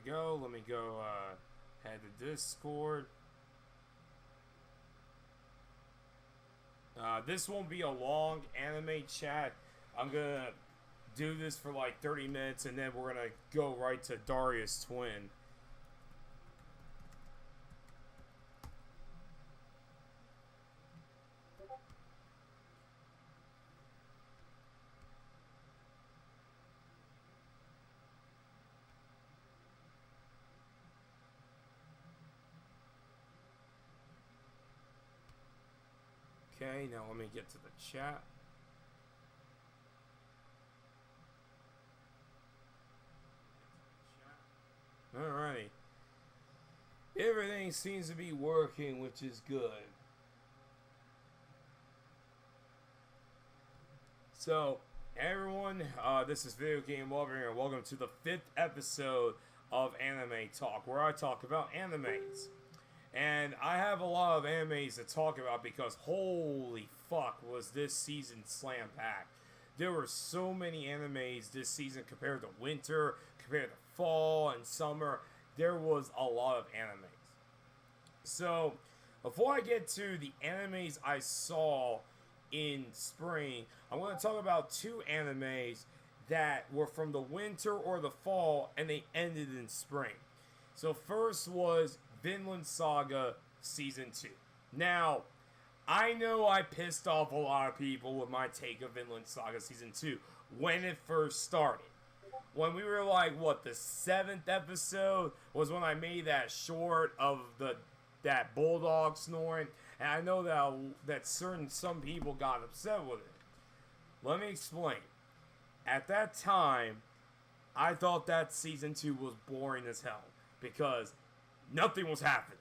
we go. Let me go head to Discord. This won't be a long anime chat. I'm gonna do this for like 30 minutes and then we're gonna go right to Darius Twin. Okay, now let me get to the chat. Alrighty. Everything seems to be working, which is good. So, everyone, this is Video Game Lover, and welcome to the 5th episode of Anime Talk, where I talk about animes. And I have a lot of animes to talk about because holy fuck was this season slam packed. There were so many animes this season compared to winter, compared to fall and summer. There was a lot of animes. So, before I get to the animes I saw in spring, I'm going to talk about two animes that were from the winter or the fall and they ended in spring. So, first was Vinland Saga Season 2. Now, I know I pissed off a lot of people with my take of Vinland Saga Season 2 when it first started. When we were like, what, the 7th episode was when I made that short of that bulldog snoring. And I know that some people got upset with it. Let me explain. At that time, I thought that Season 2 was boring as hell because nothing was happening.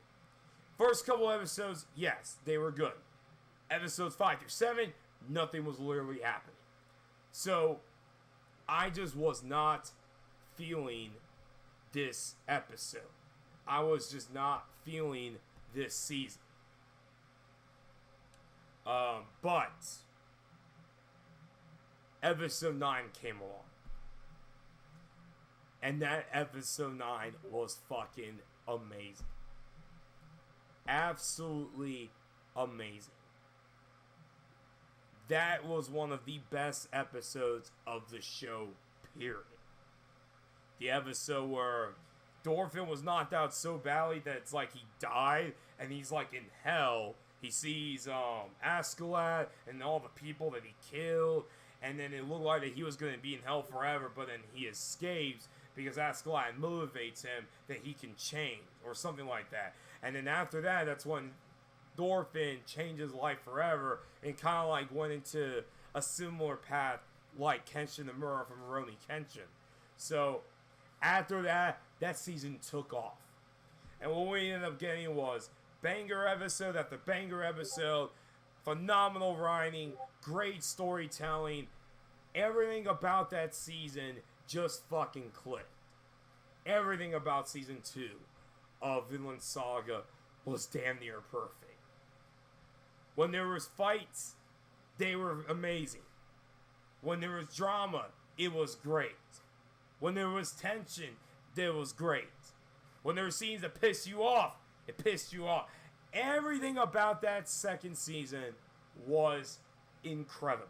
First couple episodes, yes, they were good. Episodes 5 through 7, nothing was literally happening. So, I just was not feeling this episode. I was just not feeling this season. But episode 9 came along. And that episode 9 was fucking amazing. Absolutely amazing. That was one of the best episodes of the show, period. The episode where Thorfinn was knocked out so badly that it's like he died and he's like in hell. He sees Askeladd and all the people that he killed, and then it looked like that he was going to be in hell forever, but then he escapes because Askeladd motivates him that he can change, or something like that. And then after that, that's when Thorfinn changed his life forever and kind of like went into a similar path like Kenshin the Murder from Rurouni Kenshin. So after that, that season took off. And what we ended up getting was banger episode after banger episode, phenomenal writing, great storytelling. Everything about that season just fucking clicked. Everything about season 2 of Vinland Saga was damn near perfect. When there was fights, they were amazing. When there was drama, it was great. When there was tension, it was great. When there were scenes that pissed you off, it pissed you off. Everything about that second season was incredible.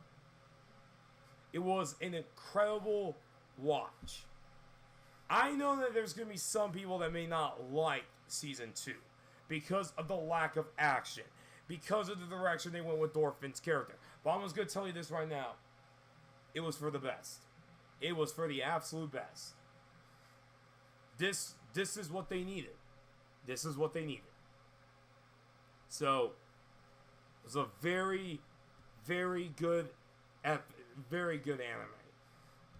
It was an incredible watch. I know that there's going to be some people that may not like season 2 because of the lack of action, because of the direction they went with Thorfinn's character. But I'm just going to tell you this right now. It was for the best. It was for the absolute best. This is what they needed. This is what they needed. So, it was a very, very good anime.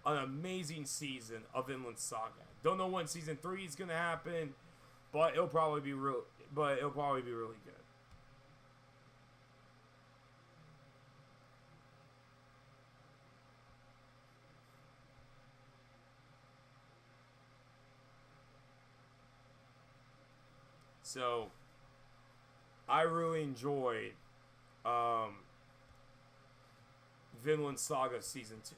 An amazing season of Vinland Saga. Don't know when season 3 is going to happen, but it'll probably be really good. So, I really enjoyed Vinland Saga Season 2.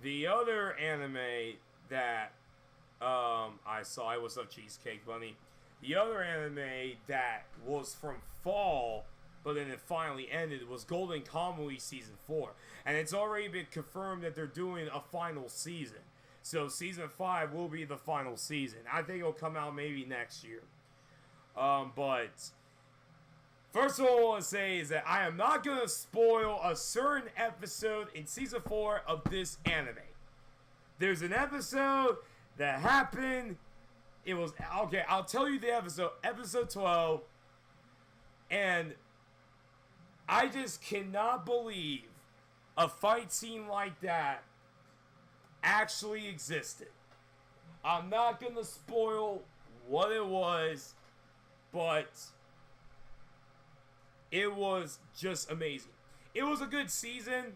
The other anime that I I saw. It was a Cheesecake Bunny. The other anime that was from fall, but then it finally ended, was Golden Kamuy Season 4. And it's already been confirmed that they're doing a final season. So Season 5 will be the final season. I think it'll come out maybe next year. But first of all, I want to say is that I am not going to spoil a certain episode in Season 4 of this anime. There's an episode that happened. It was, okay, I'll tell you the episode. Episode 12. And I just cannot believe a fight scene like that actually existed. I'm not going to spoil what it was, but it was just amazing. It was a good season.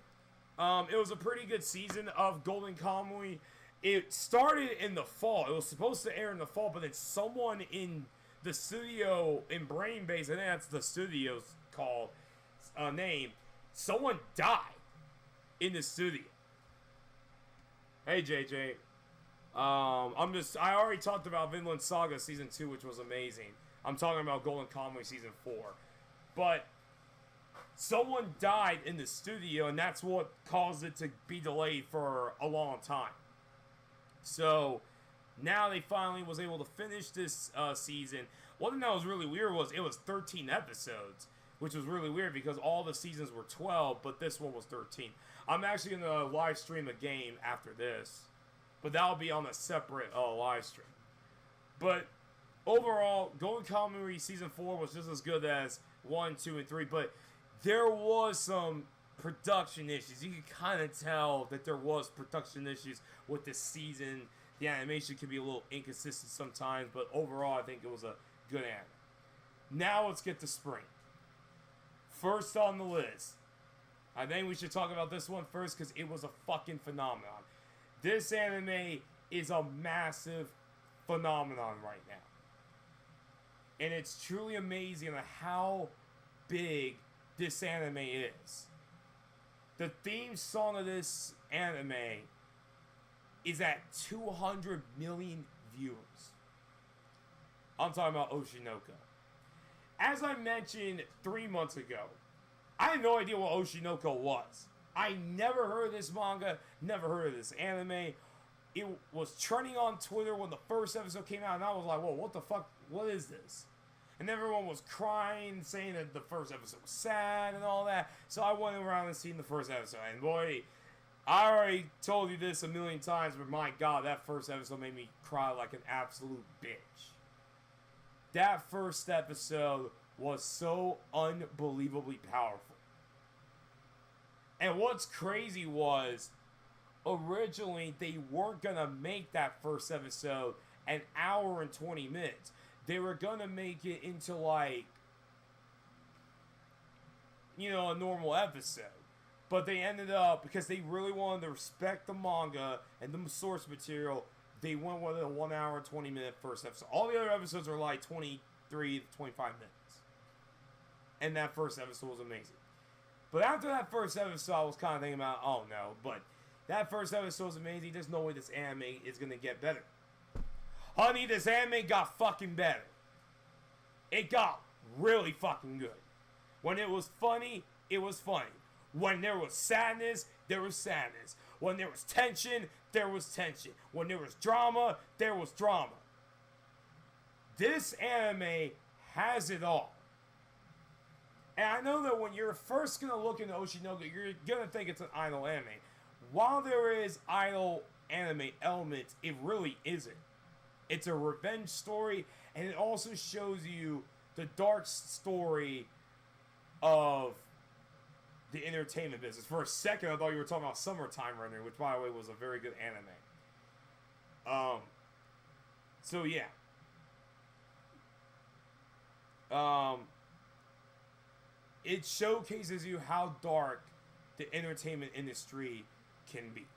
It was a pretty good season of Golden Kamuy. It started in the fall. It was supposed to air in the fall, but then someone in the studio in Brain Base, I think that's the studio's called name, someone died in the studio. Hey JJ, I already talked about Vinland Saga Season 2, which was amazing. I'm talking about Golden Kamuy Season 4. But someone died in the studio, and that's what caused it to be delayed for a long time. So now they finally was able to finish this season. One thing that was really weird was it was 13 episodes, which was really weird because all the seasons were 12, but this one was 13. I'm actually going to live stream a game after this, but that'll be on a separate live stream. But overall, Golden Kamuy Season 4 was just as good as 1, 2, and 3, but there was some production issues. You could kind of tell that there was production issues with this season. The animation could be a little inconsistent sometimes, but overall I think it was a good anime. Now let's get to spring. First on the list, I think we should talk about this one first because it was a fucking phenomenon. This anime is a massive phenomenon right now. And it's truly amazing how big this anime is. The theme song of this anime is at 200 million viewers. I'm talking about Oshinoko. As I mentioned 3 months ago, I had no idea what Oshinoko was. I never heard of this manga, never heard of this anime. It was trending on Twitter when the first episode came out, and I was like, whoa, what the fuck? What is this? And everyone was crying, saying that the first episode was sad and all that. So I went around and seen the first episode. And boy, I already told you this a million times, but my God, that first episode made me cry like an absolute bitch. That first episode was so unbelievably powerful. And what's crazy was, originally, they weren't going to make that first episode an hour and 20 minutes. They were going to make it into, like, you know, a normal episode. But they ended up, because they really wanted to respect the manga and the source material, they went with a 1 hour and 20 minute first episode. All the other episodes are like 23 to 25 minutes. And that first episode was amazing. But after that first episode, I was kind of thinking about, oh no, but that first episode was amazing. There's no way this anime is going to get better. Honey, this anime got fucking better. It got really fucking good. When it was funny, it was funny. When there was sadness, there was sadness. When there was tension, there was tension. When there was drama, there was drama. This anime has it all. And I know that when you're first going to look into Oshinoko, you're going to think it's an idol anime. While there is idol anime elements, it really isn't. It's a revenge story, and it also shows you the dark story of the entertainment business. For a second, I thought you were talking about Summertime Render, which, by the way, was a very good anime. So, yeah. It showcases you how dark the entertainment industry can be.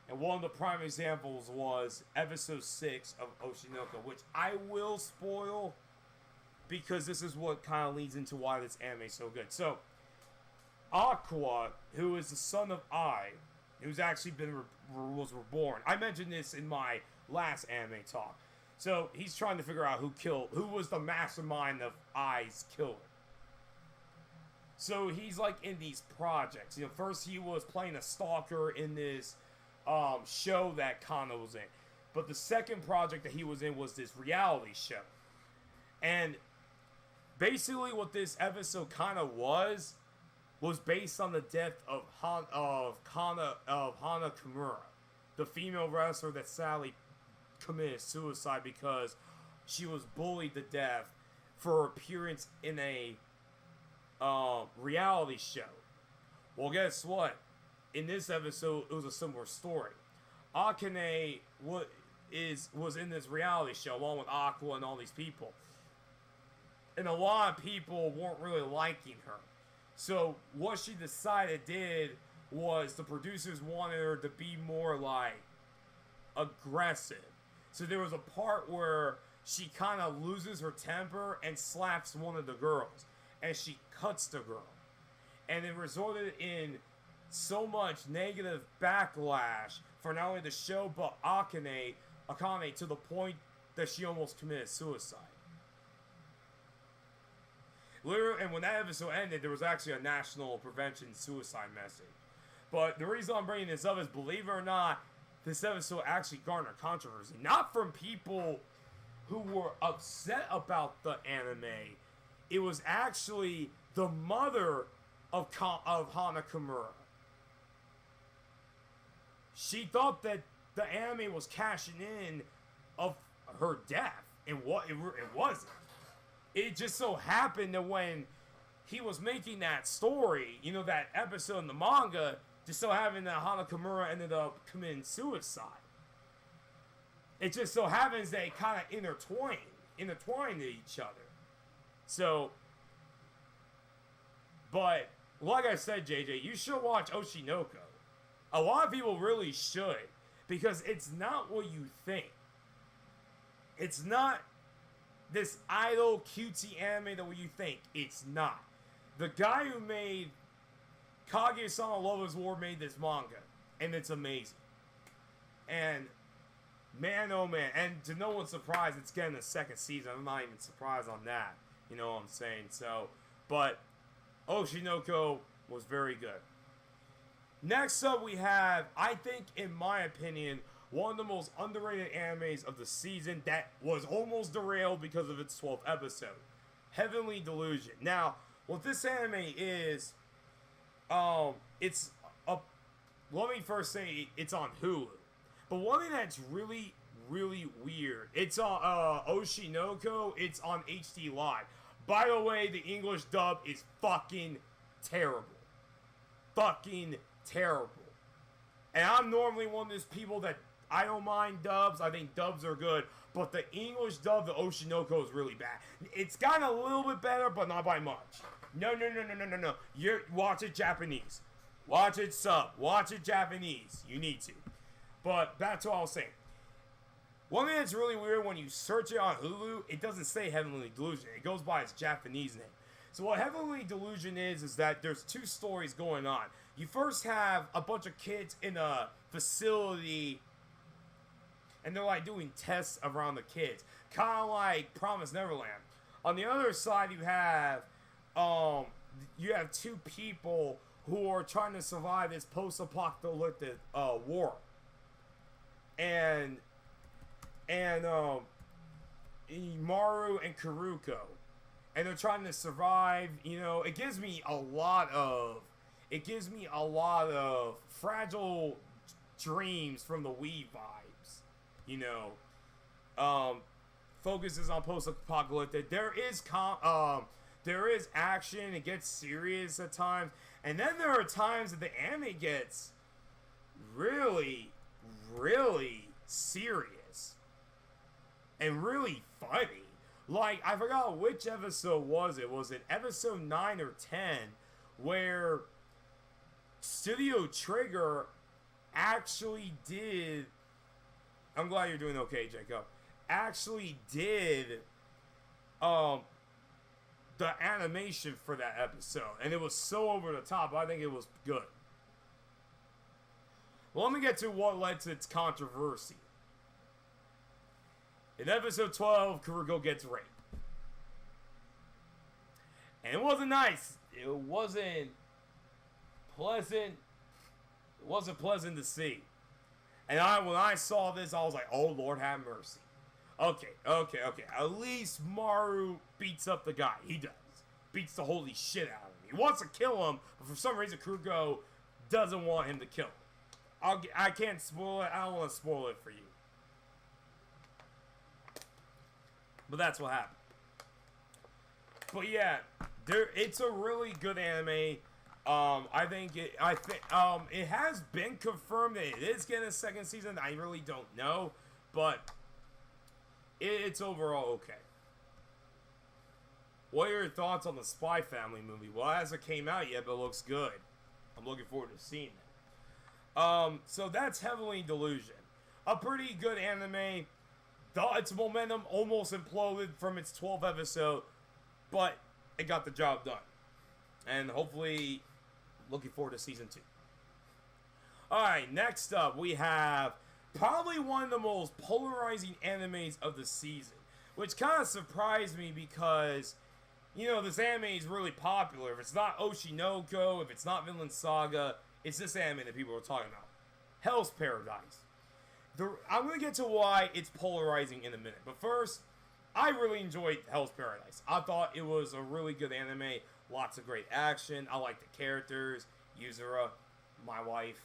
And one of the prime examples was episode 6 of Oshinoko, which I will spoil because this is what kind of leads into why this anime is so good. So, Aqua, who is the son of Ai, who's actually was reborn. I mentioned this in my last anime talk. So he's trying to figure out who was the mastermind of Ai's killing. So he's like in these projects. First he was playing a stalker in this show that Kana was in. But the second project that he was in was this reality show. And basically what this episode kind of was based on the death of Hana Kimura, the female wrestler that sadly committed suicide because she was bullied to death for her appearance in a reality show. Well, guess what? In this episode, it was a similar story. Akane was in this reality show along with Aqua and all these people. And a lot of people weren't really liking her. So what she decided was the producers wanted her to be more like aggressive. So there was a part where she kind of loses her temper and slaps one of the girls. And she cuts the girl. And it resulted in so much negative backlash for not only the show but Akane to the point that she almost committed suicide. Literally, and when that episode ended, there was actually a national prevention suicide message. But the reason I'm bringing this up is, believe it or not, this episode actually garnered controversy. Not from people who were upset about the anime. It was actually the mother of Hana Kimura. She thought that the anime was cashing in of her death, and what it wasn't. It just so happened that when he was making that story, that episode in the manga, just so happened that Hana Kimura ended up committing suicide. It just so happens they kind of intertwined to each other. So, but like I said, JJ, you should watch Oshinoko. A lot of people really should, because it's not what you think. It's not this idle, cutesy anime that what you think. It's not. The guy who made Kaguya-sama Lovers War made this manga, and it's amazing. And man, oh man, and to no one's surprise, it's getting a second season. I'm not even surprised on that. You know what I'm saying? So, but Oshinoko was very good. Next up, we have, I think, in my opinion, one of the most underrated animes of the season that was almost derailed because of its 12th episode, Heavenly Delusion. Now, what this anime is, let me first say it's on Hulu. But one thing that's really, really weird, it's on Oshinoko, it's on HD Live. By the way, the English dub is fucking terrible. Fucking terrible. And I'm normally one of those people that I don't mind dubs. I think dubs are good. But the English dub, the Oshinoko, is really bad. It's gotten a little bit better, but not by much. No. You watch it Japanese. Watch it sub. Watch it Japanese. You need to. But that's what I was saying. One thing that's really weird, when you search it on Hulu, it doesn't say Heavenly Delusion. It goes by its Japanese name. So what Heavenly Delusion is that there's two stories going on. You first have a bunch of kids in a facility, and they're like doing tests around the kids. Kind of like Promised Neverland. On the other side, you have two people who are trying to survive this post-apocalyptic war. And Maru and Karuko. And they're trying to survive, it gives me a lot of Fragile Dreams from the Wii vibes, focuses on post-apocalyptic. There is action, it gets serious at times, and then there are times that the anime gets really, really serious and really funny. Like, I forgot which episode was it. Was it episode 9 or 10 where Studio Trigger actually did... I'm glad you're doing okay, Jacob. Actually did the animation for that episode. And it was so over the top. I think it was good. Well, let me get to what led to its controversy. In episode 12, Kurugo gets raped. And it wasn't nice. It wasn't pleasant. It wasn't pleasant to see. And when I saw this, I was like, oh, Lord have mercy. Okay. At least Maru beats up the guy. He does. Beats the holy shit out of him. He wants to kill him, but for some reason, Kurugo doesn't want him to kill him. I can't spoil it. I don't want to spoil it for you. But that's what happened. But yeah, it's a really good anime. I think it has been confirmed that it is getting a second season. I really don't know, but it's overall okay. What are your thoughts on the Spy Family movie? Well, it hasn't came out yet, but it looks good. I'm looking forward to seeing it. So that's Heavenly Delusion. A pretty good anime. Its momentum almost imploded from its 12th episode, but it got the job done. And hopefully, looking forward to season 2. Alright, next up we have probably one of the most polarizing animes of the season, which kind of surprised me because, you know, this anime is really popular. If it's not Oshinoko, if it's not Vinland Saga, it's this anime that people are talking about. Hell's Paradise. I'm going to get to why it's polarizing in a minute. But first, I really enjoyed Hell's Paradise. I thought it was a really good anime. Lots of great action. I like the characters. Yuzura, my wife.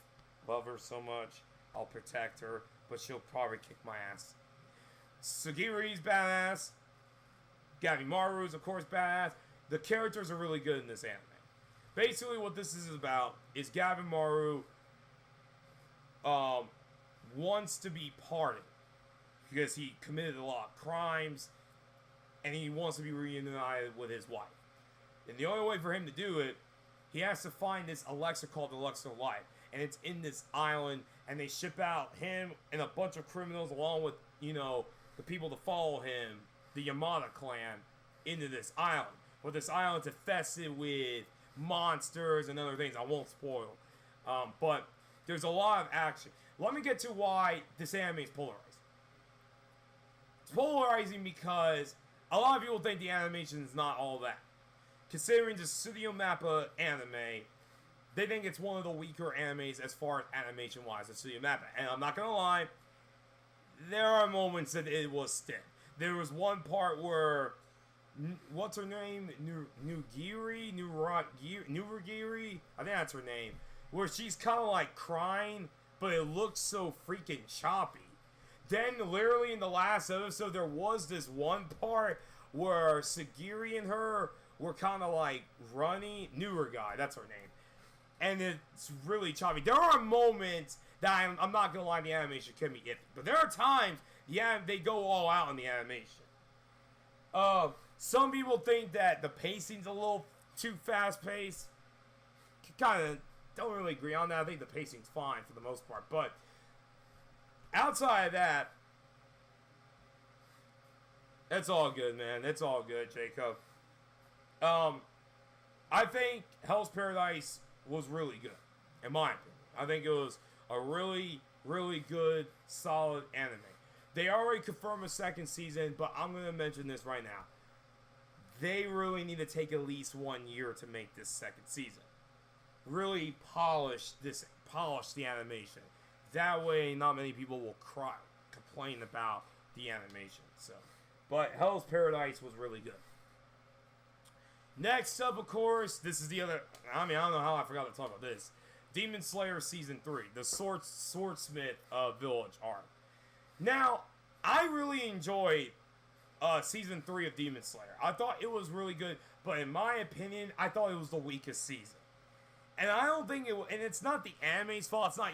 Love her so much. I'll protect her, but she'll probably kick my ass. Sugiri's badass. Gabimaru's, of course, badass. The characters are really good in this anime. Basically, what this is about is Gabimaru wants to be pardoned because he committed a lot of crimes and he wants to be reunited with his wife. And the only way for him to do it, he has to find this elixir called the Elixir of Life. And it's in this island, and they ship out him and a bunch of criminals along with, you know, the people to follow him, the Yamada clan, into this island. But this island's infested with monsters and other things. I won't spoil. But there's a lot of action. Let me get to why this anime is polarized. It's polarizing because a lot of people think the animation is not all that. Considering the Studio Mappa anime, they think it's one of the weaker animes as far as animation-wise at Studio Mappa. And I'm not gonna lie, there are moments that it was stiff. There was one part where, what's her name? Nuragiri? I think that's her name. Where she's kind of like crying, but it looks so freaking choppy. Then, literally in the last episode, there was this one part where Sagiri and her were kind of like running. Nuragai, that's her name. And it's really choppy. There are moments that I'm not going to lie, the animation can be iffy. But there are times, they go all out on the animation. Some people think that the pacing's a little too fast-paced. Kind of don't really agree on that. I think the pacing's fine for the most part. But outside of that, it's all good, man. It's all good, Jacob. I think Hell's Paradise was really good, in my opinion. I think it was a really, really good, solid anime. They already confirmed a second season, but I'm going to mention this right now. They really need to take at least 1 year to make this second season. Really polish the animation. That way, not many people will complain about the animation. But Hell's Paradise was really good. Next up, of course, this is the other. I don't know how I forgot to talk about this. Demon Slayer Season 3, the Swordsmith Village arc. Now, I really enjoyed Season 3 of Demon Slayer. I thought it was really good, but in my opinion, I thought it was the weakest season. And I don't think and it's not the anime's fault, it's not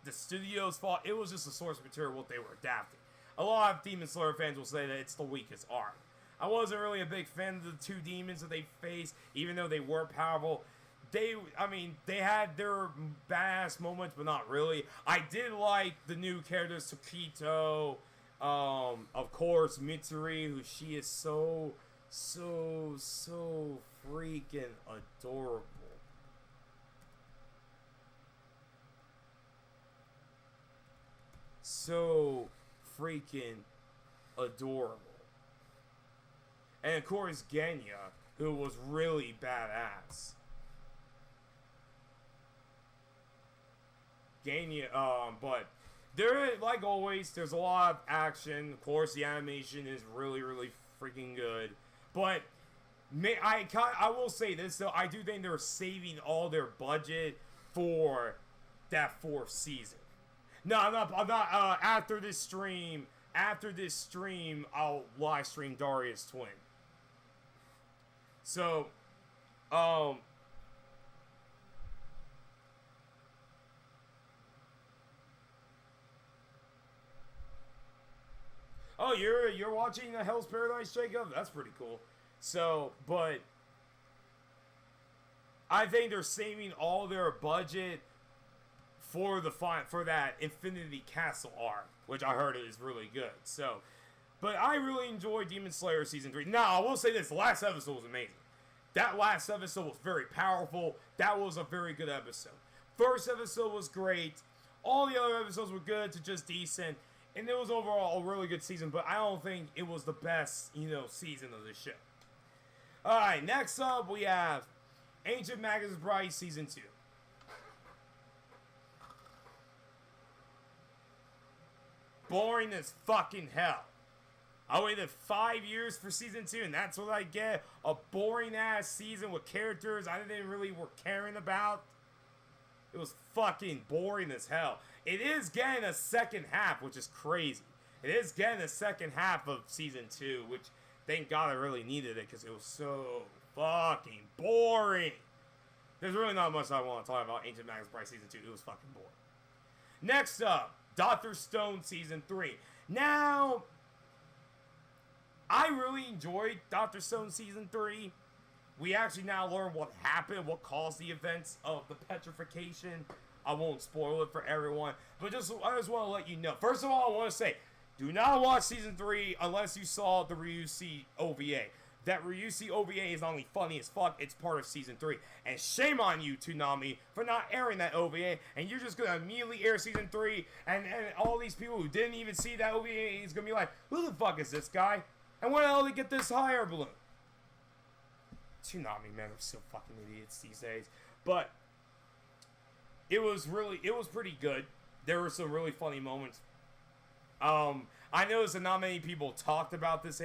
the studio's fault, it was just the source material, what they were adapting. A lot of Demon Slayer fans will say that it's the weakest arc. I wasn't really a big fan of the two demons that they faced, even though they were powerful. They had their badass moments, but not really. I did like the new characters, Tokito, of course, Mitsuri, who she is so freaking adorable. So freaking adorable. And of course, Genya, who was really badass. Genya, but there, like always, there's a lot of action. Of course, the animation is really, really freaking good. But I will say this though, I do think they're saving all their budget for that 4th season. No, I'm not. After this stream, I'll live stream Darius Twin. So, oh, you're watching Hell's Paradise, Jacob? That's pretty cool. So, but I think they're saving all their budget for that Infinity Castle arc, which I heard is really good. So, but I really enjoyed Demon Slayer Season 3. Now, I will say this, the last episode was amazing. That last episode was very powerful. That was a very good episode. First episode was great. All the other episodes were good to just decent. And it was overall a really good season, but I don't think it was the best, season of the show. Alright, next up we have Ancient Magus Bride Season 2. Boring as fucking hell. I waited 5 years for Season 2, and that's what I get. A boring-ass season with characters I didn't really were caring about. It was fucking boring as hell. It is getting a second half, which is crazy. It is getting a second half of Season 2, which, thank God I really needed it, because it was so fucking boring. There's really not much I want to talk about Ancient Magus Bride Season 2. It was fucking boring. Next up, Dr. Stone Season 3. Now, I really enjoyed Dr. Stone Season 3. We actually now learn what happened, what caused the events of the petrification. I won't spoil it for everyone, but I just want to let you know. First of all, I want to say, do not watch Season 3 unless you saw the Ryushi OVA. That Ryushi OVA is not only funny as fuck, it's part of Season 3. And shame on you, Toonami, for not airing that OVA, and you're just going to immediately air Season 3, and all these people who didn't even see that OVA is going to be like, who the fuck is this guy? And where the hell did he get this hot air balloon? Toonami, man, they're so fucking idiots these days. But it was pretty good. There were some really funny moments. I noticed that not many people talked about this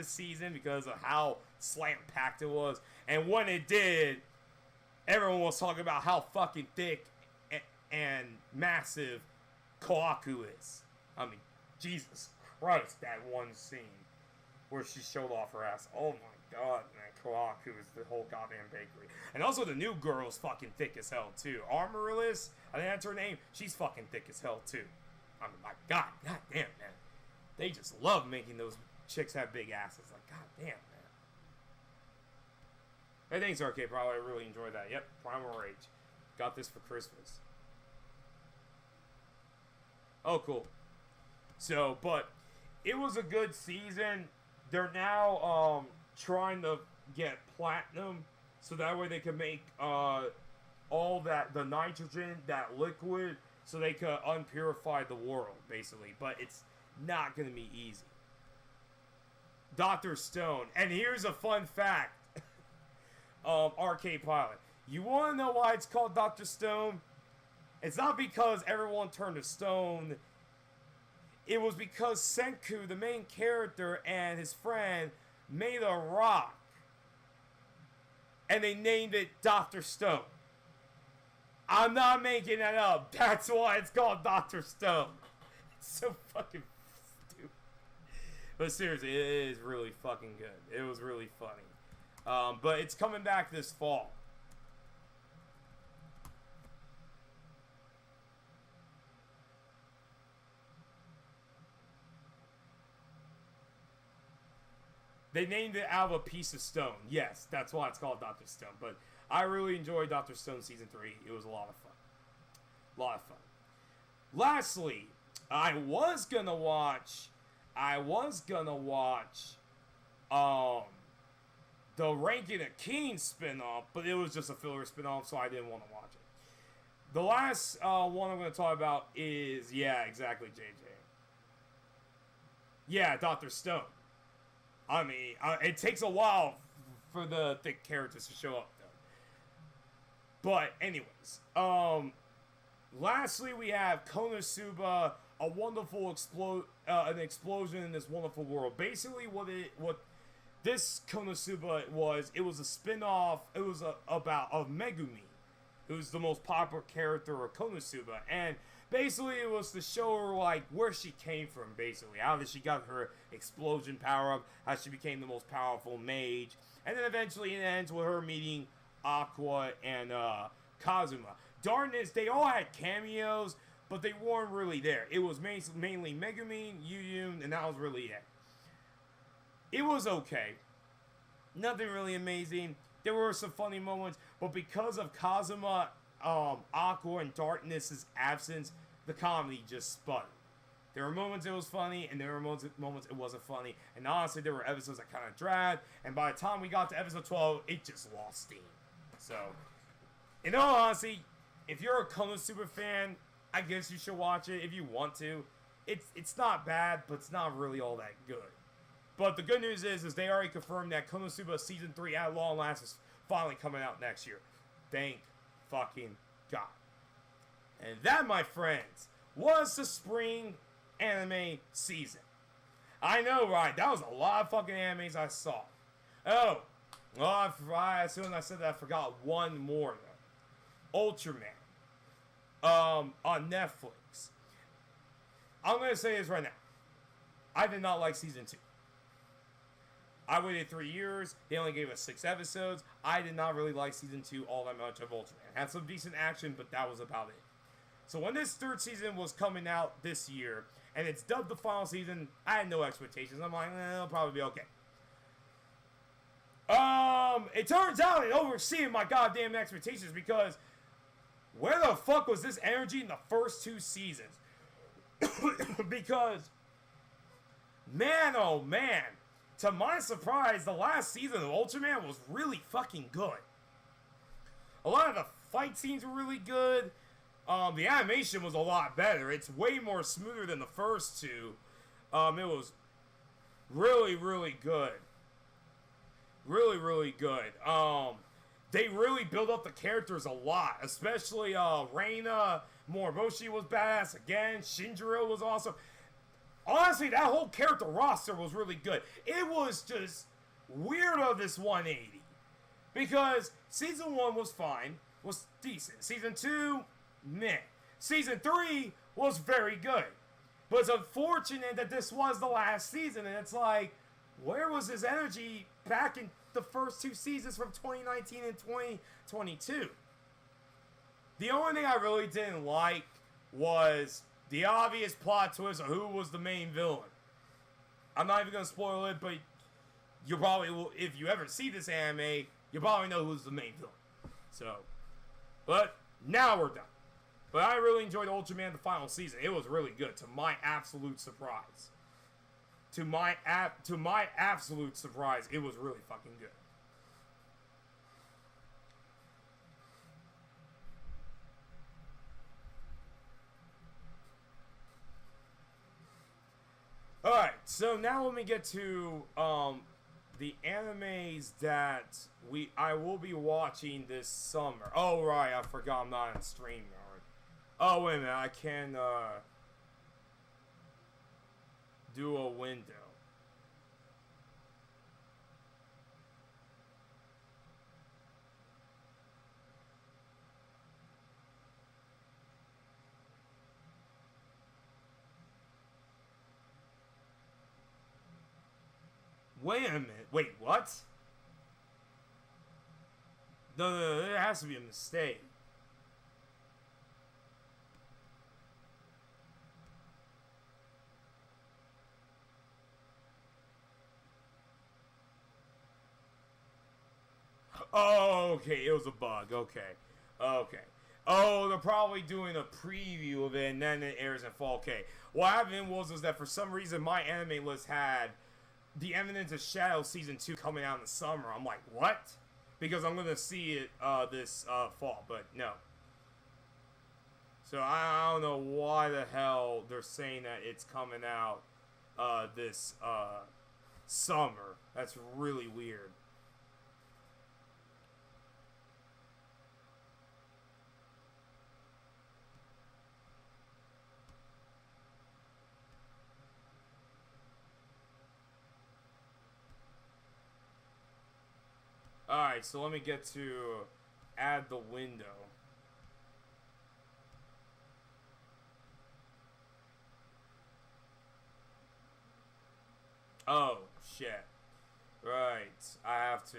season because of how slam-packed it was. And when it did, everyone was talking about how fucking thick and massive Koaku is. I mean, Jesus Christ, that one scene where she showed off her ass. Oh my god, man, Koaku is the whole goddamn bakery. And also the new girl's fucking thick as hell, too. Amaryllis, I think that's her name. She's fucking thick as hell, too. I mean, my god damn, man. They just love making those chicks have big asses. Like, god damn, man. Hey, thanks, Arcade Pro. I really enjoyed that. Yep, Primal Rage. Got this for Christmas. Oh, cool. So, but it was a good season. They're now trying to get platinum so that way they can make all that, the nitrogen, that liquid, so they could unpurify the world, basically. But it's not going to be easy. Dr. Stone. And here's a fun fact. Arcade Pilot. You want to know why it's called Dr. Stone? It's not because everyone turned to stone. It was because Senku, the main character, and his friend made a rock. And they named it Dr. Stone. I'm not making that up. That's why it's called Dr. Stone. It's so fucking stupid. But seriously, it is really fucking good. It was really funny. But it's coming back this fall. They named it out of a piece of stone. Yes, that's why it's called Dr. Stone. But I really enjoyed Dr. Stone Season 3. It was a lot of fun. A lot of fun. Lastly, I was gonna watch the Ranking of Kings spinoff, but it was just a filler spinoff, so I didn't want to watch it. The last one I'm going to talk about is, yeah, exactly, JJ. Yeah, Dr. Stone. I mean, it takes a while for the thick characters to show up, though. But, anyways, lastly, we have Konosuba, a wonderful an explosion in this wonderful world. Basically, what this Konosuba was, it was a spin-off. It was about Megumi, who's the most popular character of Konosuba, and basically it was to show her like where she came from. Basically, how did she got her explosion power up? How she became the most powerful mage, and then eventually it ends with her meeting Aqua and Kazuma. Darkness, they all had cameos, but they weren't really there. It was mainly Megumi, Yu, and that was really it. It was okay. Nothing really amazing. There were some funny moments, but because of Kazuma, Aqua, and Darkness's absence, the comedy just sputtered. There were moments it was funny, and there were moments it wasn't funny. And honestly, there were episodes that kind of dragged, and by the time we got to episode 12, it just lost steam. So, in all honesty, if you're a Konosuba fan, I guess you should watch it if you want to. It's not bad, but it's not really all that good. But the good news is they already confirmed that Konosuba Season 3 at long last is finally coming out next year. Thank fucking God. And that, my friends, was the spring anime season. I know, right? That was a lot of fucking animes I saw. Oh, well, as soon as I said that, I forgot one more, though. Ultraman. On Netflix. I'm going to say this right now. I did not like Season 2. I waited 3 years. They only gave us 6 episodes. I did not really like Season 2 all that much of Ultraman. Had some decent action, but that was about it. So when this third season was coming out this year, and it's dubbed the final season, I had no expectations. I'm like, it'll probably be okay. It turns out it overexceeded my goddamn expectations because where the fuck was this energy in the first 2 seasons? Because, man, oh man, to my surprise, the last season of Ultraman was really fucking good. A lot of the fight scenes were really good. The animation was a lot better. It's way more smoother than the first 2. It was really, really good. Really, really good. They really built up the characters a lot, especially Reina. Moriboshi was badass again. Shinjiro was awesome. Honestly, that whole character roster was really good. It was just weird of this 180. Because Season 1 was fine, was decent. Season 2, meh. Season 3 was very good. But it's unfortunate that this was the last season, and it's like, where was his energy back in the first 2 seasons from 2019 and 2022? The only thing I really didn't like was the obvious plot twist of who was the main villain. I'm not even going to spoil it, but you probably will, if you ever see this anime, you probably know who's the main villain. So, but now we're done. But I really enjoyed Ultraman the final season. It was really good, to my absolute surprise. To my absolute surprise, it was really fucking good. Alright, so now let me get to the animes that I will be watching this summer. Oh right, I forgot I'm not in StreamYard. Oh wait a minute, I can do a window. Wait a minute. Wait, what? No, there has to be a mistake. Oh, okay. It was a bug. Okay. Okay. Oh, they're probably doing a preview of it and then it airs in fall. Okay. What happened was that for some reason my anime list had The Eminence of Shadow Season 2 coming out in the summer. I'm like, what? Because I'm going to see it this fall, but no. So I don't know why the hell they're saying that it's coming out this summer. That's really weird. Alright, so let me get to add the window. Oh, shit. Right, I have to.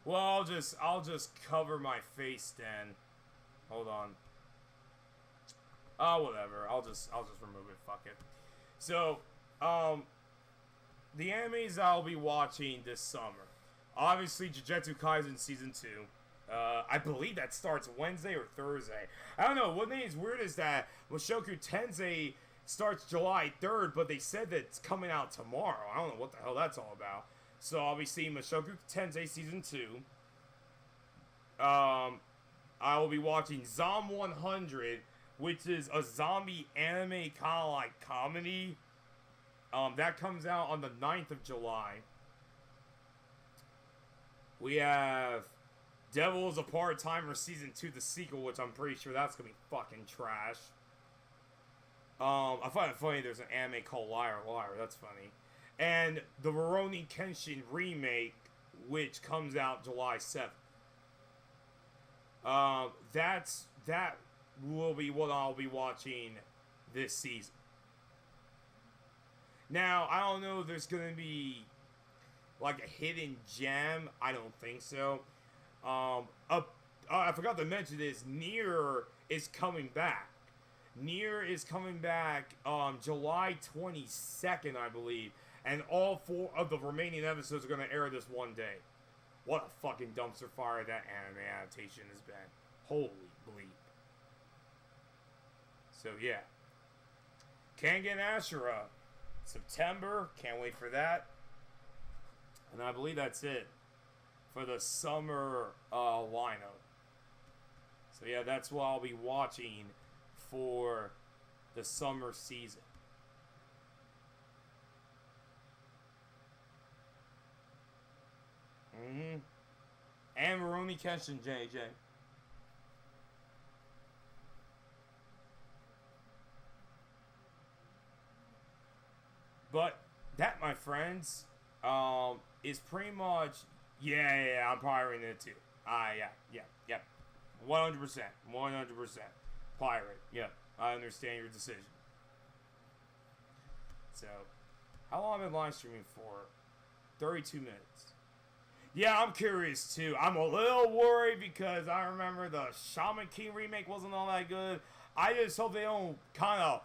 Well, I'll just cover my face then. Hold on. Oh, whatever. I'll just remove it. Fuck it. So, the animes I'll be watching this summer. Obviously, Jujutsu Kaisen Season 2. I believe that starts Wednesday or Thursday. I don't know. What thing is weird is that Mushoku Tensei starts July 3rd, but they said that it's coming out tomorrow. I don't know what the hell that's all about. So I'll be seeing Mushoku Tensei Season 2. I will be watching Zom 100, which is a zombie anime kind of like comedy. That comes out on the 9th of July. We have Devil is a Part-Timer Season 2, the sequel, which I'm pretty sure that's going to be fucking trash. I find it funny there's an anime called Liar Liar. That's funny. And the Rurouni Kenshin remake, which comes out July 7th. That will be what I'll be watching this season. Now, I don't know if there's going to be like a hidden gem. I don't think so. I forgot to mention this. Nier is coming back. Nier is coming back July 22nd, I believe. And all 4 of the remaining episodes are going to air this one day. What a fucking dumpster fire that anime adaptation has been. Holy bleep. So, yeah. Kengan Ashura. September. Can't wait for that. And I believe that's it for the summer lineup. So, yeah, that's what I'll be watching for the summer season. And Rurouni Kenshin, JJ. But that, my friends, is pretty much... Yeah, I'm pirating it too. Yeah. 100%. Pirate. Yeah, I understand your decision. So, how long have I been live streaming for? 32 minutes. Yeah, I'm curious too. I'm a little worried because I remember the Shaman King remake wasn't all that good. I just hope they don't kind of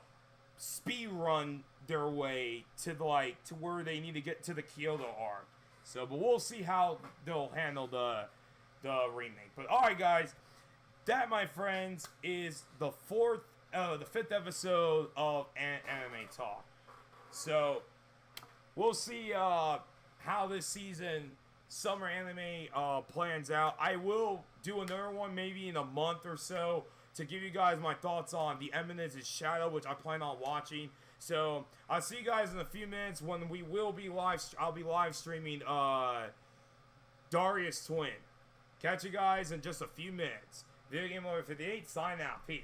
speed run their way to to where they need to get to the Kyoto arc. So, but we'll see how they'll handle the remake. But all right, guys, that, my friends, is the 5th episode of Anime Talk. So, we'll see how this season summer anime plans out. I will do another one maybe in a month or so to give you guys my thoughts on The Eminence's Shadow, which I plan on watching. So I'll see you guys in a few minutes when we will be live. I'll be live streaming Darius Twin. Catch you guys in just a few minutes. Video Game Over 58, sign out. Peace.